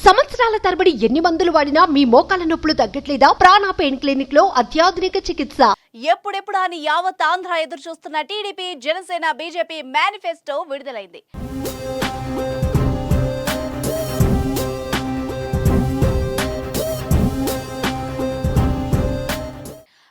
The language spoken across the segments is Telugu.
సంవత్సరాల తరబడి ఎన్ని మందులు వాడినా మీ మోకాల నొప్పులు తగ్గట్లేదా? ప్రాణ పెయిన్ క్లినిక్ లో అత్యాధునిక చికిత్స. ఎప్పుడెప్పుడు అని యావత్ ఆంధ్ర ఎదురు చూస్తున్న టీడీపీ, జనసేన, బీజేపీ మేనిఫెస్టో విడుదలైంది.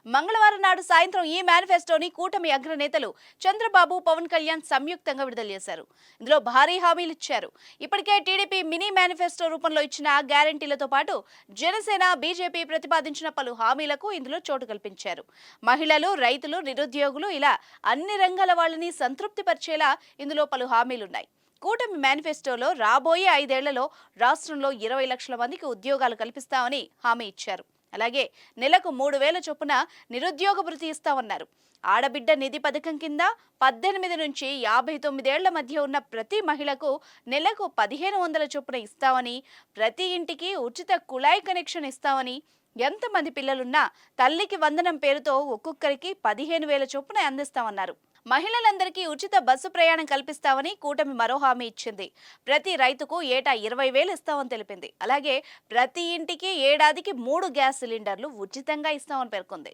మంగళవారం నాడు సాయంత్రం ఈ మేనిఫెస్టోని కూటమి అగ్రనేతలు చంద్రబాబు, పవన్ కళ్యాణ్ సంయుక్తంగా విడుదల చేశారు. ఇందులో భారీ హామీలు ఇచ్చారు. ఇప్పటికే టీడీపీ మినీ మేనిఫెస్టో రూపంలో ఇచ్చిన గ్యారంటీలతో పాటు జనసేన, బీజేపీ ప్రతిపాదించిన పలు హామీలకు ఇందులో చోటు కల్పించారు. మహిళలు, రైతులు, నిరుద్యోగులు ఇలా అన్ని రంగాల వాళ్ళని సంతృప్తి పరిచేలా ఇందులో పలు హామీలున్నాయి. కూటమి మేనిఫెస్టోలో రాబోయే 5 ఏళ్లలో రాష్ట్రంలో 20 లక్షల మందికి ఉద్యోగాలు కల్పిస్తామని హామీ ఇచ్చారు. అలాగే నెలకు 3,000 చొప్పున నిరుద్యోగ భృతి ఇస్తామన్నారు. ఆడబిడ్డ నిధి పథకం కింద 18 నుంచి 59 ఏళ్ల మధ్య ఉన్న ప్రతి మహిళకు నెలకు 1,500 చొప్పున ఇస్తామని, ప్రతి ఇంటికి ఉచిత కుళాయి కనెక్షన్ ఇస్తామని, ఎంతమంది పిల్లలున్నా తల్లికి వందనం పేరుతో ఒక్కొక్కరికి 15,000 చొప్పున అందిస్తామన్నారు. మహిళలందరికీ ఉచిత బస్సు ప్రయాణం కల్పిస్తామని కూటమి మరో హామీ ఇచ్చింది. ప్రతి రైతుకు ఏటా 20,000 ఇస్తామని తెలిపింది. అలాగే ప్రతి ఇంటికి ఏడాదికి 3 గ్యాస్ సిలిండర్లు ఉచితంగా ఇస్తామని పేర్కొంది.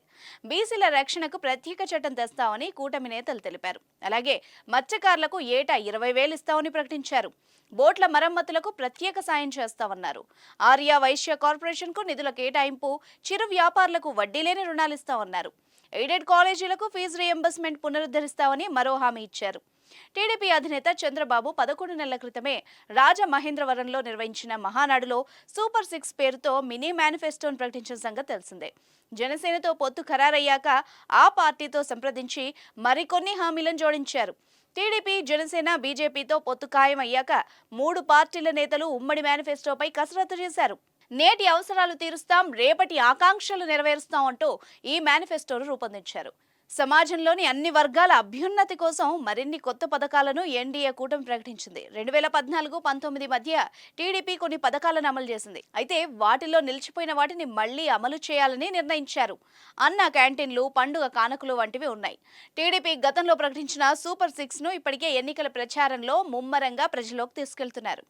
బీసీల రక్షణకు ప్రత్యేక చట్టం తెస్తామని కూటమి నేతలు తెలిపారు. అలాగే మత్స్యకారులకు ఏటా 20,000 ఇస్తామని ప్రకటించారు. బోట్ల మరమ్మతులకు ప్రత్యేక సాయం చేస్తామన్నారు. ఆర్య వైశ్య కార్పొరేషన్ కు నిధుల కేటాయింపు, చిరు వ్యాపారులకు వడ్డీ లేని రుణాలు ఇస్తామన్నారు. ఎయిడెడ్ కాలేజీలకు ఫీజు రీఎంబర్స్మెంట్ పునరుద్ధరిస్తామని మరో హామీ ఇచ్చారు. టీడీపీ అధినేత చంద్రబాబు 11 నెలల క్రితమే రాజమహేంద్రవరంలో నిర్వహించిన మహానాడులో సూపర్ 6 పేరుతో మినీ మేనిఫెస్టోను ప్రకటించిన సంగతి తెలిసిందే. జనసేనతో పొత్తు ఖరారయ్యాక ఆ పార్టీతో సంప్రదించి మరికొన్ని హామీలను జోడించారు. టీడీపీ, జనసేన, బీజేపీతో పొత్తు ఖాయం అయ్యాక 3 పార్టీల నేతలు ఉమ్మడి మేనిఫెస్టోపై కసరత్తు చేశారు. నేటి అవసరాలు తీరుస్తాం, రేపటి ఆకాంక్షలు నెరవేరుస్తాం అంటూ ఈ మేనిఫెస్టోను రూపొందించారు. సమాజంలోని అన్ని వర్గాల అభ్యున్నతి కోసం మరిన్ని కొత్త పథకాలను ఎన్డీఏ కూటమి ప్రకటించింది. 2014-19 మధ్య టీడీపీ కొన్ని పథకాలను అమలు చేసింది. అయితే వాటిలో నిలిచిపోయిన వాటిని మళ్లీ అమలు చేయాలని నిర్ణయించారు. అన్న క్యాంటీన్లు, పండుగ కానుకలు వంటివి ఉన్నాయి. టీడీపీ గతంలో ప్రకటించిన సూపర్ 6ను ఇప్పటికే ఎన్నికల ప్రచారంలో ముమ్మరంగా ప్రజల్లోకి తీసుకెళ్తున్నారు.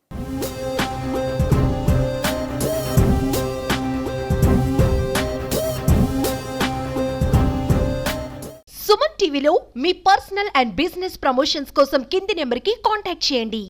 సుమన్ టీవీలో మీ పర్సనల్ అండ్ బిజినెస్ ప్రమోషన్స్ కోసం కింది నెంబర్కి కాంటాక్ట్ చేయండి.